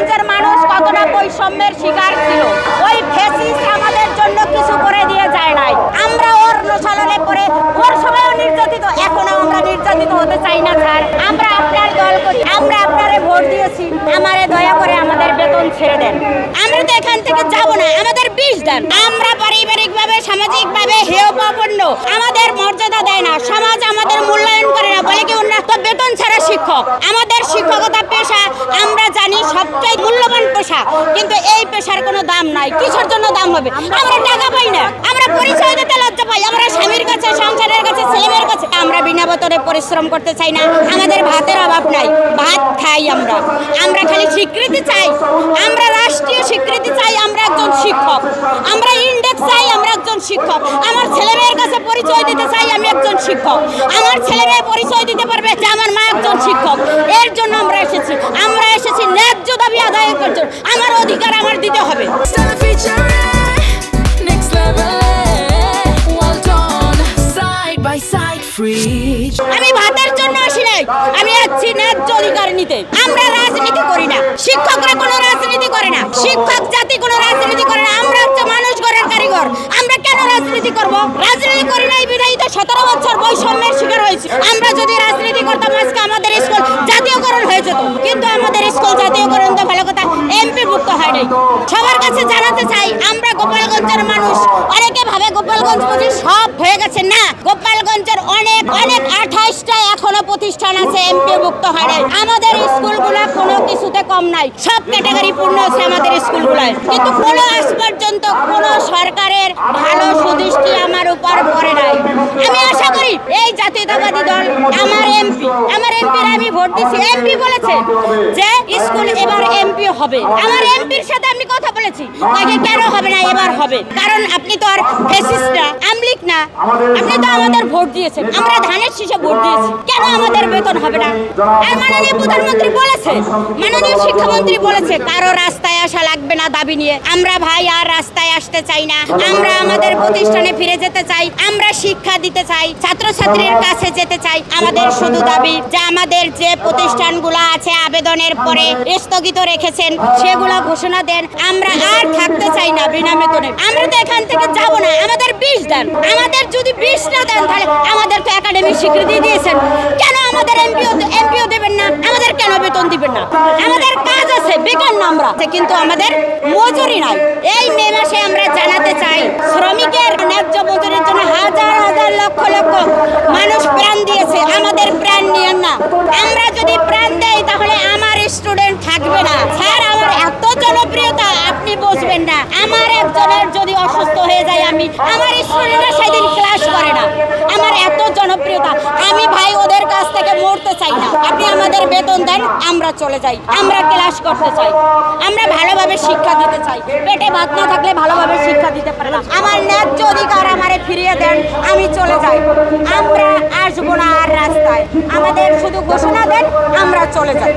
গোপালগঞ্জের মানুষ কতটা বৈষম্যের শিকার ছিল। ওই ফ্যাসিস্ট আমাদের জন্য কিছু করে দিয়ে যায় নাই। আমরা ওর নোশালনে পড়ে ওর সময়ও নির্যাতিত, এখনো আমরা নির্যাতিত হতে চাই না স্যার। আমরা আপনার দল করি, আমরা আপনারে ভোট দিয়েছি, আমারে দয়া করে আমাদের বেতন ছেড়ে দেন। আমরা তো এখান থেকে যাব না, আমাদের বিষ দেন। আমরা পারিবারিকভাবে সামাজিকভাবে হেয়প্রপন্ন, আমাদের মর্যাদা দেয় না, সমাজ আমাদের মূল্যায়ন করে না, বলে কি ওরা তো বেতন ছাড়া শিক্ষক। আমাদের শিক্ষকতা পেশা আমরা জানি সবচেয়ে মূল্যবান পেশা, কিন্তু এই পেশার কোনো দাম নাই। কিসের জন্য দাম হবে? আমরা টাকা পাই না, আমরা পরিচয় দিতে লজ্জা পাই, আমরা স্বামীর কাছে, সংসারের কাছে, ছেলেমেয়ের কাছে। আমরা বিনা বেতনে পরিশ্রম করতে চাই না, আমাদের ভাতের অভাব নাই, ভাত খাই আমরা। আমরা খালি স্বীকৃতি চাই, আমরা রাষ্ট্রীয় স্বীকৃতি চাই, আমরা একজন শিক্ষক। আমরা ইন্ডেক্স চাই, আমরা একজন শিক্ষক। আমার ছেলেমেয়ের কাছে পরিচয় দিতে চাই আমি একজন শিক্ষক। আমার ছেলেমেয়ে পরিচয় দিতে পারবে যে আমার মা একজন শিক্ষক। এর জন্য আমরা এসেছি ন্যায্য দাবি আদায়ের জন্য। আমার অধিকার আমার দিতে হবে। আমি ভাতের জন্য আসি নাই, আমি আসছি ন্যায্য অধিকার নিতে। আমরা রাজনীতি করি না, শিক্ষকরা কোনো রাজনীতি করে না, শিক্ষক জাতি কোনো রাজনীতি করে না। আমরা হচ্ছে মানুষ গড়ার কারিগর, আমরা কেন রাজনীতি করব? রাজনীতি করি নাই বিধায়িত 17 বছর বৈষম্যের শিকার হয়েছি। আমরা যদি রাজনীতি করতাম আজকে আমাদের স্কুল জাতীয়করণ হয়ে যেত, কিন্তু আমাদের স্কুল জাতীয়করণ তো ভালো কথা, এমপি মুক্ত হয় নাই। সবার কাছে জানাতে চাই, আমরা গোপালগঞ্জের মানুষ। অনেকে ভাবে গোপালগঞ্জ বুঝি সব হয়ে গেছে, না, গোপালগঞ্জের অনেক 28টা এখনো প্রতিষ্ঠান আছে এমপি মুক্ত হয় নাই। আমাদের স্কুলগুলো কোনো কিছুতে কম নাই, সব ক্যাটাগরি পূর্ণ আছে আমাদের স্কুলগুলোয়, কিন্তু কোনো আজ পর্যন্ত কোনো সরকারের ভালো সুদৃষ্টি আমার উপর পড়ে নাই। আমি আশা করি এই জাতীয়তাবাদী দল, আমার এমপির আমি ভোট দিচ্ছি, এমপি বলেছে যে স্কুল এবার এমপি হবে। আমার এমপির সাথে আমি কথা বলেছি, তাকে কেন হবে না, এবার হবে। কারণ আপনি তো আর ফ্যাসিস্ট না, আমলিক না, আপনি তো আমাদের ভোট দিয়েছেন, আমরা ধানের শীষে ভোট দিয়েছি, কেন আমাদের বেতন হবে না? আর মাননীয় প্রধানমন্ত্রী বলেছে, মাননীয় শিক্ষামন্ত্রী বলেছে কারো রাস্তায় আসা লাগবে না দাবি নিয়ে। আমরা ভাই আর রাস্তায় আসতে চাই না, আমরা আমাদের প্রতিষ্ঠানে ফিরে যেতে চাই, আমরা শিক্ষা দিতে চাই, ছাত্রছাত্রীর কাছে যেতে চাই। আমাদের শুধু দাবি যে আমাদের যে প্রতিষ্ঠানগুলো আছে আবেদনের পরে স্থগিত রেখেছেন সেগুলো ঘোষণা দেন। আমরা আর থাকতে চাই না বিনা বেতনে, আমরা তো এখান থেকে যাব না, আমাদের বিষ দেন। আমাদের যদি বিষ না দেন তাহলে আমাদের তো একাডেমিক স্বীকৃতি দিয়েছেন, কেন আমাদের এমপিও দেবেন না? আমাদের কেন বেতন দিবেন না? আমাদের কাজ আছে, বেকার না আমরা, কিন্তু আমাদের মজুরি নাই। এই মে মাসে আমরা জানাতে চাই, শ্রমিকের ন্যায্য মজুরির জন্য হাজার হাজার লক্ষ লক্ষ মানুষ প্রাণ দিয়েছে, আমাদের প্রাণ নিয়েন না। আমরা যদি প্রাণ দেই তাহলে আমার স্টুডেন্ট থাকবে না। স্যার, আমার এত জনপ্রিয়তা আপনি বুঝবেন না। আমার একজনের যদি অসুস্থ হয়ে যায়, আমার স্টুডেন্টরা সেদিন ক্লাস করে না। আমার এত জনপ্রিয়তা, আমি ভাই ওদের কাছ থেকে মরতে চাই না। আপনি আমাদের বেতন দেন, আমরা চলে যাই, আমরা ক্লাস করতে চাই, আমরা ভালোভাবে শিক্ষা দিতে চাই। পেটে ভাত না থাকলে ভালোভাবে শিক্ষা দিতে পারে না। আমার ন্যায্য অধিকার আমারে ফিরিয়ে দেন, আমি চলে যাই। আমরা আসবো না আর রাস্তায়, আমাদের শুধু ঘোষণা দেন, আমরা চলে যাই।